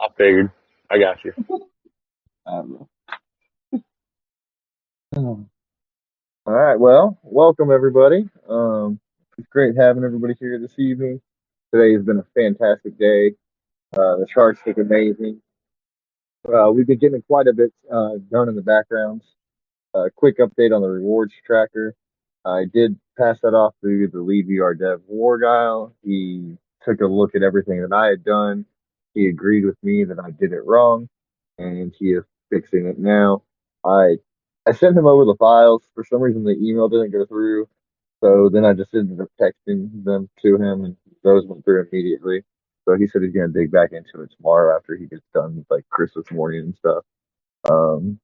I figured. I got you. I don't know. All right, well, welcome everybody. It's great having everybody here this evening. Today has been a fantastic day. The charts look amazing. We've been getting quite a bit done in the background. Quick update on the rewards tracker. I did pass that off to the lead VR dev War guy. He took a look at everything that I had done. He agreed with me that I did it wrong, and he is fixing it now. I I sent him over the files. For some reason, the email didn't go through, so then I just ended up texting them to him, and those went through immediately. So he said he's gonna dig back into it tomorrow after he gets done with like Christmas morning and stuff. Um,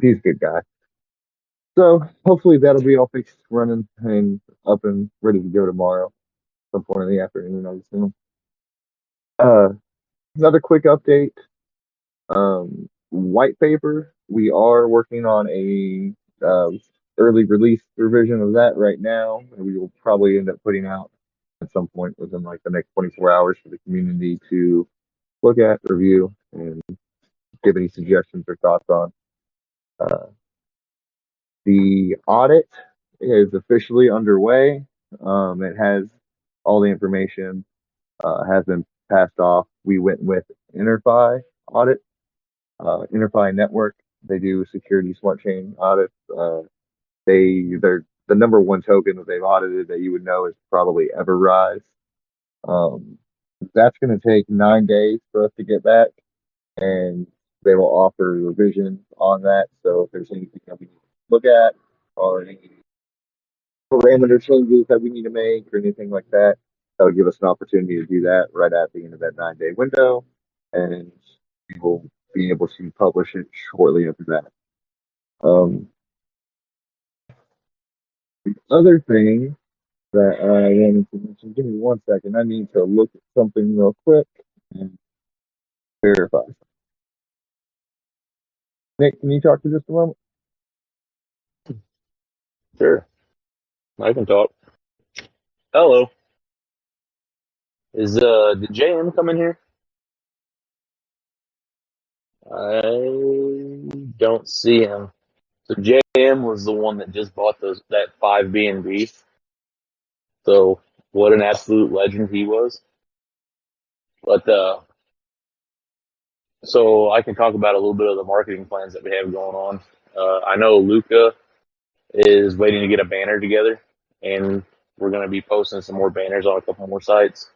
he's a good guy. So hopefully that'll be all fixed, running, and up and ready to go tomorrow, some point in the afternoon, I assume. Uh, Another quick update. White paper. We are working on a early release revision of that right now. And we will probably end up putting out at some point within like the next 24 hours for the community to look at, review, and give any suggestions or thoughts on. Uh, the audit is officially underway. It has all the information has been passed off. We went with InterFi audit, InterFi Network. They do security smart chain audits. They're the number one token that they've audited that you would know is probably Everrise. Um, that's going to take 9 days for us to get back, and they will offer revisions on that. So if there's anything that we need to look at or any parameter changes that we need to make or anything like that, that'll give us an opportunity to do that right at the end of that 9 day window, and we will be able to publish it shortly after that. The other thing that I wanted to mention, give me 1 second. I need to look at something real quick and verify. Nick, can you talk to just a moment? Sure. I can talk. Hello. Did JM come in here? I don't see him. So JM was the one that just bought that 5 BNB. So what an absolute legend he was. But so I can talk about a little bit of the marketing plans that we have going on. I know Luca is waiting to get a banner together, and we're going to be posting some more banners on a couple more sites.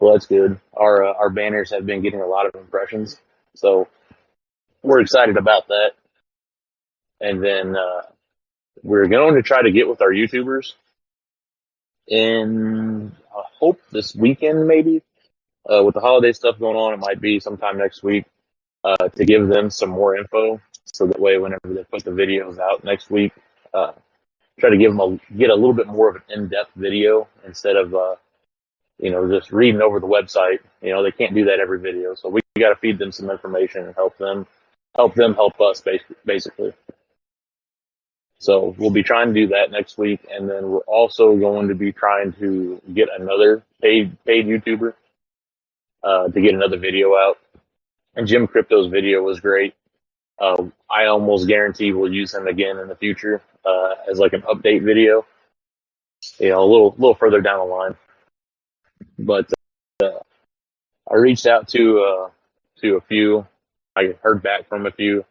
Well, that's good. Our banners have been getting a lot of impressions, so we're excited about that. And then we're going to try to get with our YouTubers in I hope this weekend maybe. With the holiday stuff going on, it might be sometime next week to give them some more info, so that way whenever they put the videos out next week, uh, try to get a little bit more of an in-depth video instead of just reading over the website. They can't do that every video, so we got to feed them some information and help them help us basically. So we'll be trying to do that next week, and then we're also going to be trying to get another paid YouTuber to get another video out. And Jim Crypto's video was great. I almost guarantee we'll use him again in the future as like an update video, a little further down the line. But I reached out to a few. I heard back from a few,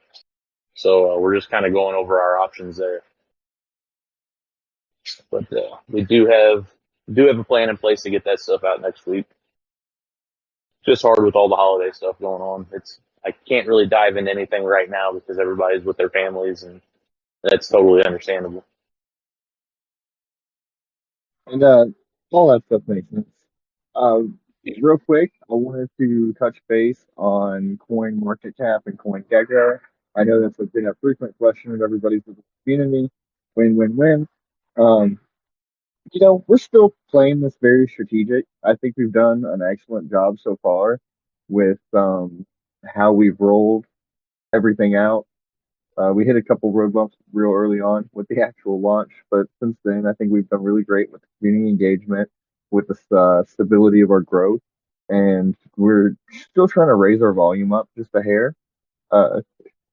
so we're just kind of going over our options there. But we do have a plan in place to get that stuff out next week. Just hard with all the holiday stuff going on. I can't really dive into anything right now because everybody's with their families, and that's totally understandable. And all that stuff makes sense. Real quick, I wanted to touch base on coin market cap and coin gecko. I know that's been a frequent question of everybody's community. Win, win, win. Um, we're still playing this very strategic. I think we've done an excellent job so far with how we've rolled everything out. We hit a couple road bumps real early on with the actual launch, but since then, I think we've done really great with the community engagement, with the stability of our growth. and we're still trying to raise our volume up just a hair. Uh,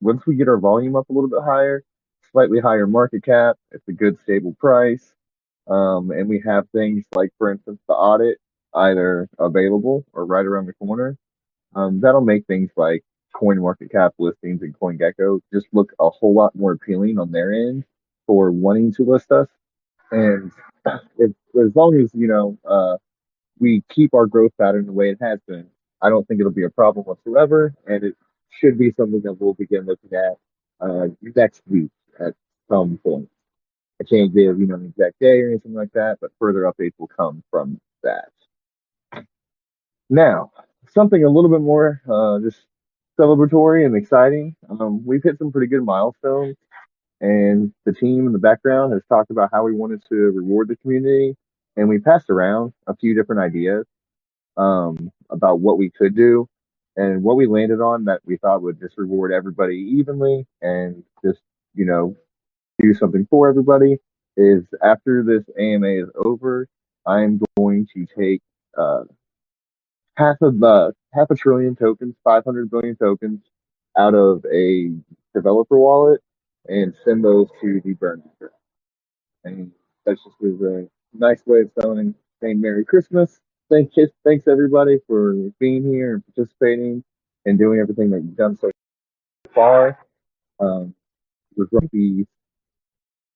Once we get our volume up a little bit higher, slightly higher market cap, it's a good stable price. And we have things like, for instance, the audit either available or right around the corner. That'll make things like coin market cap listings and CoinGecko just look a whole lot more appealing on their end for wanting to list us. And if, as long as, we keep our growth pattern the way it has been, I don't think it'll be a problem whatsoever. And it should be something that we'll begin looking at next week at some point. I can't give, an exact day or anything like that, but further updates will come from that. Now, something a little bit more just celebratory and exciting. We've hit some pretty good milestones, and the team in the background has talked about how we wanted to reward the community, and we passed around a few different ideas about what we could do. And what we landed on that we thought would just reward everybody evenly and just, you know, do something for everybody is after this AMA is over, I'm going to take uh, half a trillion tokens, 500 billion tokens out of a developer wallet and send those to the burner. And that's just a nice way of saying Merry Christmas. Thanks everybody for being here and participating and doing everything that you've done so far. We're going to be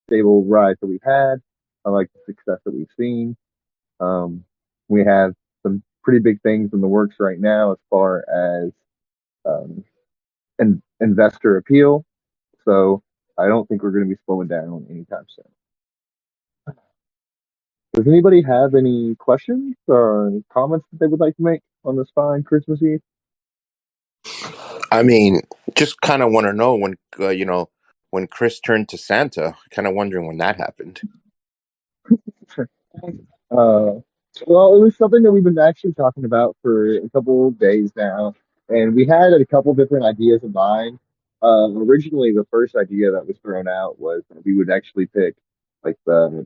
stable ride that we've had. I like the success that we've seen. Um, we have some pretty big things in the works right now as far as um, investor appeal. So I don't think we're going to be slowing down anytime soon. Does anybody have any questions or comments that they would like to make on this fine Christmas Eve? I mean, just kind of want to know when, when Chris turned to Santa. Kind of wondering when that happened. Uh, well, it was something that we've been actually talking about for a couple of days now, and we had a couple different ideas in mind. Originally, the first idea that was thrown out was that we would actually pick like the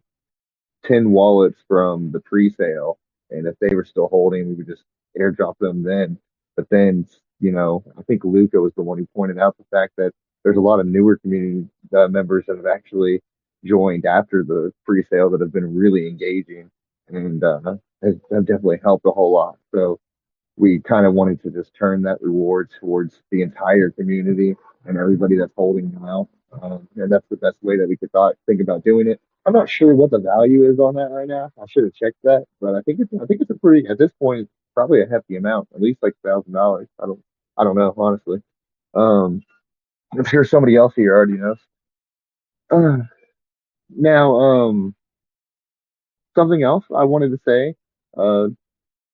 10 wallets from the pre-sale, and if they were still holding, we would just airdrop them then. But then, I think Luca was the one who pointed out the fact that there's a lot of newer community members that have actually joined after the pre-sale that have been really engaging and have definitely helped a whole lot. So we kind of wanted to just turn that reward towards the entire community and everybody that's holding now. And that's the best way that we could think about doing it. I'm not sure what the value is on that right now. I should have checked that, but I think it's a pretty at this point it's probably a hefty amount, at least like $1,000. I don't know honestly. Um, I'm sure somebody else here already knows. Uh, now, something else I wanted to say. Uh,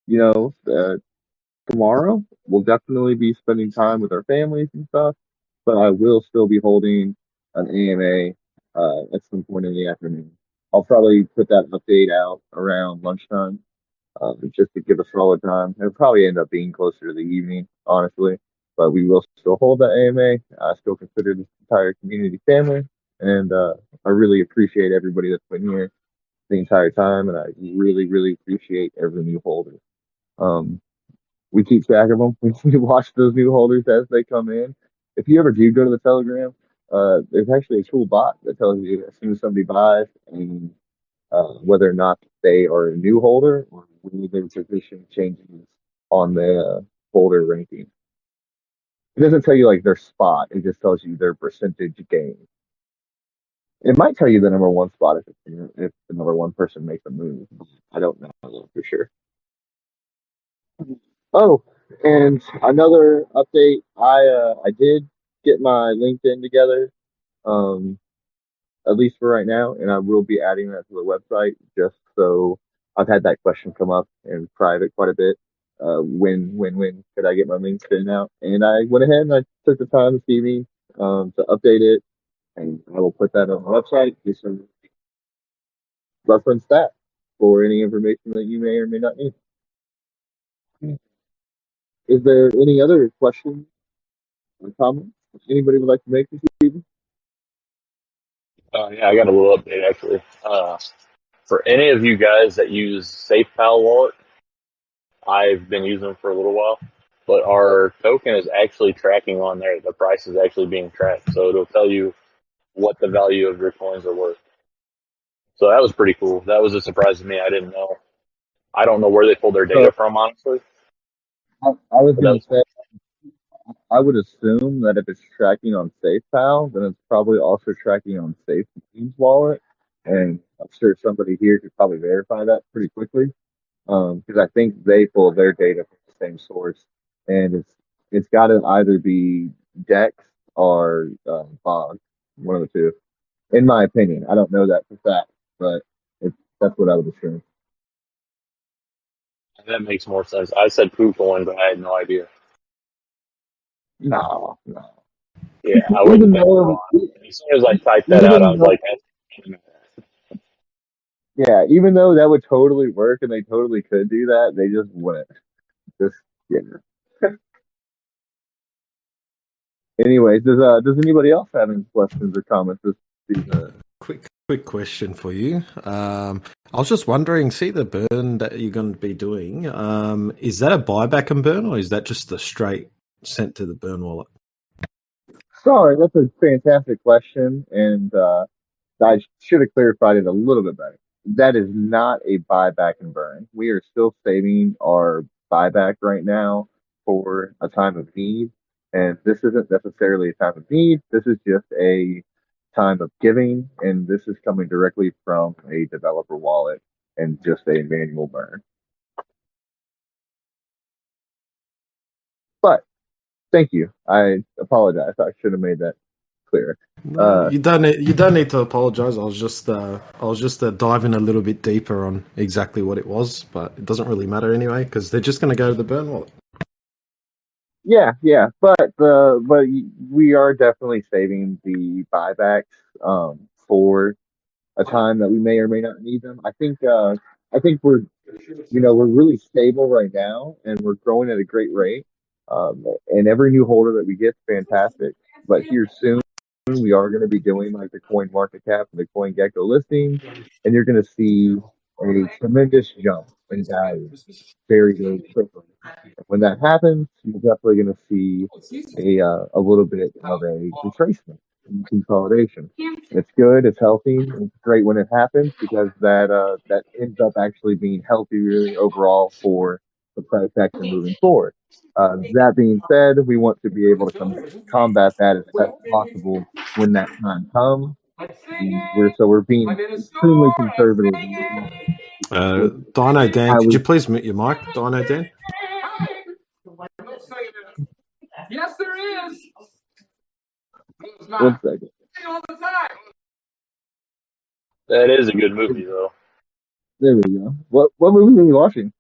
you know, uh, Tomorrow we'll definitely be spending time with our families and stuff, but I will still be holding an AMA at some point in the afternoon. I'll probably put that update out around lunchtime, just to give a solid time. It'll probably end up being closer to the evening, honestly, but we will still hold that AMA. I still consider this entire community family, and I really appreciate everybody that's been here the entire time, and I really, really appreciate every new holder. Um, we keep track of them. We watch those new holders as they come in. If you ever do go to the Telegram, there's actually a cool bot that tells you as soon as somebody buys and whether or not they are a new holder or whether their position changes on the holder ranking. It doesn't tell you like their spot. It just tells you their percentage gain. It might tell you the number one spot if the number one person makes a move. I don't know for sure. Oh, and another update. I did get my LinkedIn together, um, at least for right now, and I will be adding that to the website just so I've had that question come up in private quite a bit. When could I get my LinkedIn out? And I went ahead and I took the time this evening to update it, and I will put that on the website just so reference that for any information that you may or may not need. Is there any other questions or comments anybody would like to make this evening? Yeah, I got a little update actually. For any of you guys that use SafePal wallet, I've been using them for a little while, but our token is actually tracking on there. The price is actually being tracked, so it'll tell you what the value of your coins are worth. So that was pretty cool. That was a surprise to me. I didn't know. I don't know where they pulled their So data from, honestly. I was But that gonna was say, I would assume that if it's tracking on SafePal, then it's probably also tracking on SafeMeans wallet, and I'm sure somebody here could probably verify that pretty quickly. Because I think they pull their data from the same source, and it's got to either be Dex or Bog, one of the two. In my opinion, I don't know that for fact, but that's what I would assume. that makes more sense. I said KuCoin, but I had no idea. No, no. Yeah, I wouldn't Even bet a though, lot. And as soon as I typed that out, I even was though, like, yeah, even though that would totally work and they totally could do that, they just wouldn't. Just yeah. Anyways, does anybody else have any questions or comments this season? Quick question for you. I was just wondering, see the burn that you're going to be doing, is that a buyback and burn, or is that just a straight sent to the burn wallet? Sorry, that's a fantastic question, and I should have clarified it a little bit better. That is not a buyback and burn. We are still saving our buyback right now for a time of need. And this isn't necessarily a time of need. This is just a time of giving. And this is coming directly from a developer wallet and just a manual burn. But thank you. I apologize. I should have made that clear. No, you don't need to apologize. I was just diving a little bit deeper on exactly what it was, but it doesn't really matter anyway because they're just going to go to the burn wallet. Yeah, but we are definitely saving the buybacks for a time that we may or may not need them. I think we're really stable right now and we're growing at a great rate. And every new holder that we get is fantastic. But here soon we are going to be doing like the coin market cap and the coin gecko listing, and you're going to see a tremendous jump in value very, very quickly. When that happens, you're definitely going to see a little bit of a retracement and consolidation. It's good, it's healthy, it's great when it happens because that ends up actually being healthy really overall for the price action moving forward. That being said, we want to be able to combat that as best possible when that time comes. We're being extremely conservative with Dino Dan, how could we. you please mute your mic, Dino Dan? Yes, there is. One second. that is a good movie, though. There we go. What movie are you watching?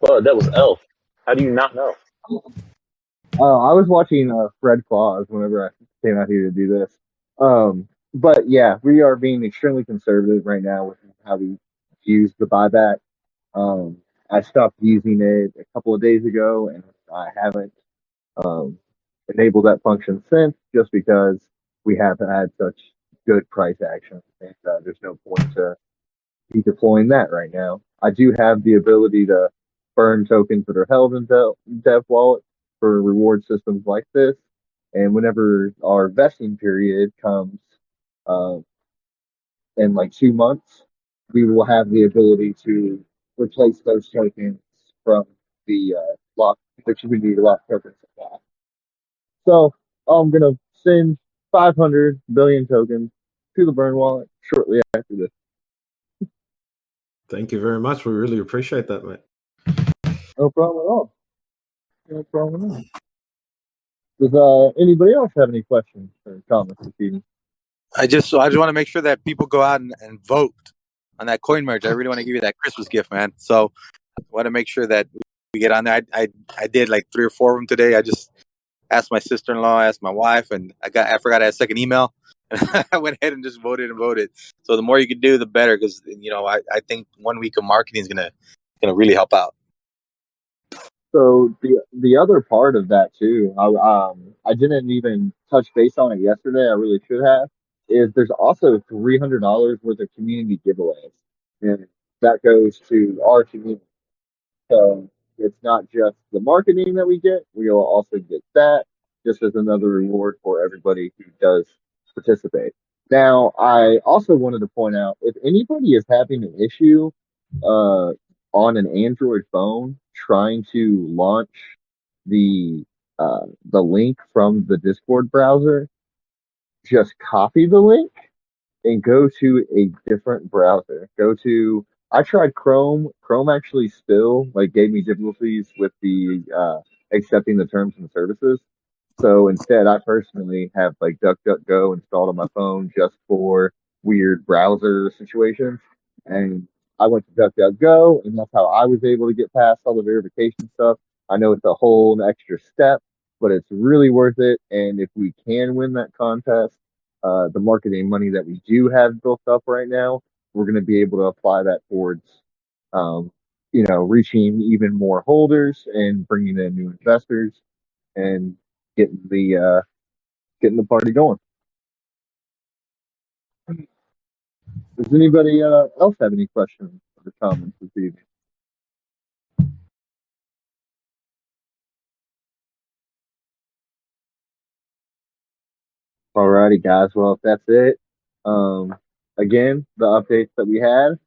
Well, that was Elf. How do you not know? I was watching Fred Claus whenever I came out here to do this. But yeah, we are being extremely conservative right now with how we use the buyback. Um, I stopped using it a couple of days ago, and I haven't um, enabled that function since, just because we have had such good price action, and there's no point to be deploying that right now. I do have the ability to burn tokens that are held in Dev Wallet for reward systems like this. And whenever our vesting period comes uh, in like 2 months, we will have the ability to replace those tokens from the lock, the community lock token supply. So I'm gonna send 500 billion tokens to the burn wallet shortly after this. Thank you very much. We really appreciate that, mate. No problem at all. No problem at all. Does anybody else have any questions or comments this evening? I just want to make sure that people go out and vote on that coin merge. I really want to give you that Christmas gift, man. So I want to make sure that we get on there. I did like 3 or 4 of them today. I just asked my sister-in-law, asked my wife, and I forgot I had a second email. And I went ahead and just voted. So the more you can do, the better, because I think 1 week of marketing is gonna really help out. So the other part of that too, I didn't even touch base on it yesterday. I really should have. Is there's also $300 worth of community giveaways, and that goes to our community. So it's not just the marketing that we get, we will also get that just as another reward for everybody who does participate. Now, I also wanted to point out if anybody is having an issue uh, on an Android phone trying to launch the link from the Discord browser, just copy the link and go to a different browser. I tried Chrome. Chrome actually still like gave me difficulties with the accepting the terms and services. So instead, I personally have like DuckDuckGo installed on my phone just for weird browser situations. And I went to DuckDuckGo, and that's how I was able to get past all the verification stuff. I know it's a whole extra step, but it's really worth it. And if we can win that contest, the marketing money that we do have built up right now, we're going to be able to apply that towards, um, reaching even more holders and bringing in new investors and getting the party going. Does anybody else have any questions or comments this evening? Alrighty, guys. Well, if that's it, again, the updates that we had.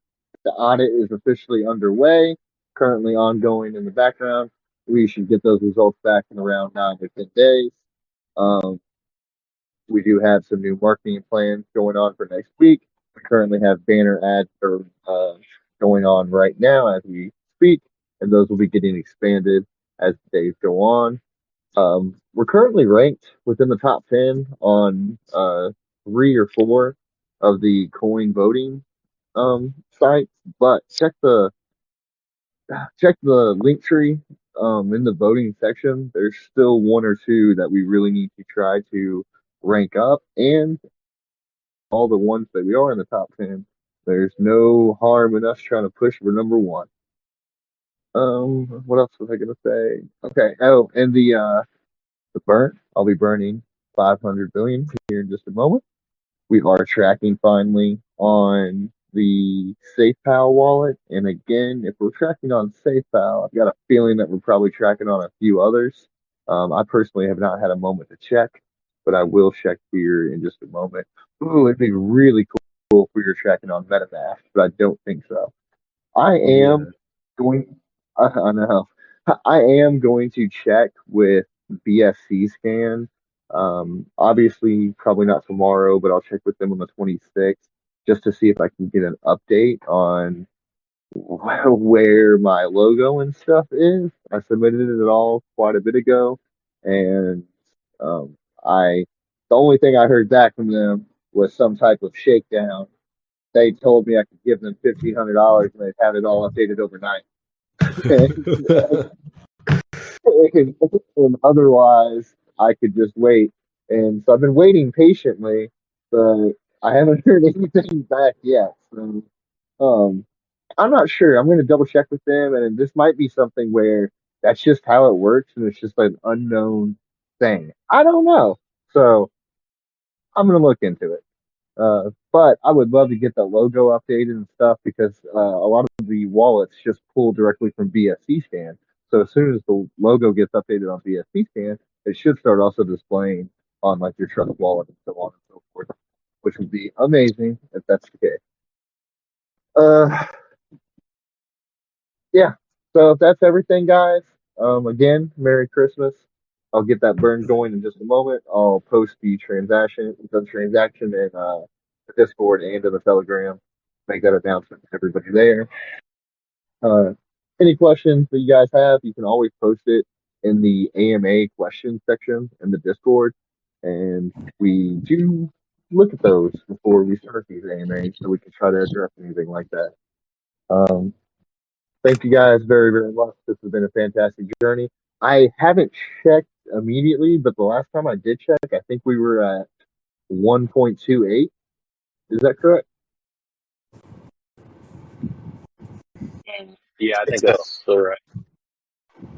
The audit is officially underway, currently ongoing in the background. We should get those results back in around 9 to 10 days. Um, we do have some new marketing plans going on for next week. We currently have banner ads going on right now as we speak, and those will be getting expanded as the days go on. We're currently ranked within the top 10 on 3 or 4 of the coin voting sites, but check the link tree in the voting section. There's still 1 or 2 that we really need to try to rank up, and all the ones that we are in the top 10, there's no harm in us trying to push for number 1. What else was I gonna say? Okay. Oh, and the burn. I'll be burning 500 billion here in just a moment. We are tracking finally on the SafePal wallet. And again, if we're tracking on SafePal, I've got a feeling that we're probably tracking on a few others. I personally have not had a moment to check, but I will check here in just a moment. Ooh, it'd be really cool if we were tracking on MetaBUSD, but I don't think so. I am going, I know, I am going to check with BSC scan. Obviously, probably not tomorrow, but I'll check with them on the 26th just to see if I can get an update on where my logo and stuff is. I submitted it all quite a bit ago, and um, I the only thing I heard back from them was some type of shakedown. They told me I could give them $1,500 and they'd have it all updated overnight. And otherwise, I could just wait. And so I've been waiting patiently, but I haven't heard anything back yet. So I'm not sure. I'm going to double check with them, and this might be something where that's just how it works, and it's just an unknown thing. I don't know. So I'm going to look into it. But I would love to get the logo updated and stuff because a lot of the wallets just pull directly from BSC scan. So as soon as the logo gets updated on BSC scan, it should start also displaying on like your trust wallet and so on and so forth, which would be amazing if that's the case. Yeah. So if that's everything, guys, again, Merry Christmas. I'll get that burn going in just a moment. I'll post the transaction in the Discord and in the Telegram. Make that announcement to everybody there. Uh, any questions that you guys have, you can always post it in the AMA question section in the Discord, and we do look at those before we start these AMAs, so we can try to address anything like that. Thank you guys very, very much. This has been a fantastic journey. I haven't checked immediately, but the last time I did check, I think we were at 1.28. Is that correct? Yeah, I think that's still right.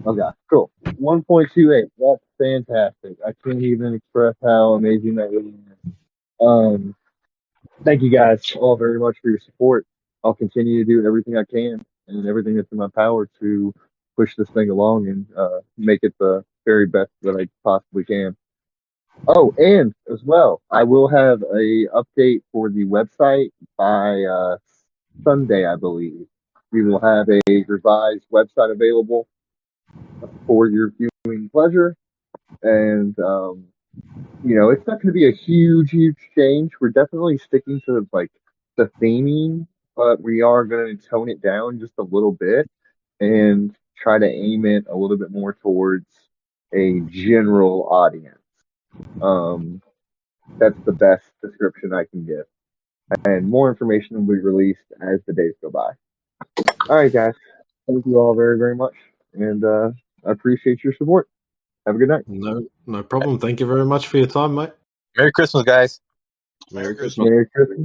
Okay, cool. 1.28. That's fantastic. I can't even express how amazing that really is. Thank you guys all very much for your support. I'll continue to do everything I can and everything that's in my power to push this thing along and make it the very best that I possibly can. Oh, and as well, I will have a update for the website by Sunday, I believe. We will have a revised website available for your viewing pleasure, and it's not going to be a huge change. We're definitely sticking to like the theming, but we are going to tone it down just a little bit and try to aim it a little bit more towards a general audience. That's the best description I can give. And more information will be released as the days go by. All right, guys. Thank you all very much. And I appreciate your support. Have a good night. No problem. Thank you very much for your time, mate. Merry Christmas, guys. Merry Christmas. Merry Christmas.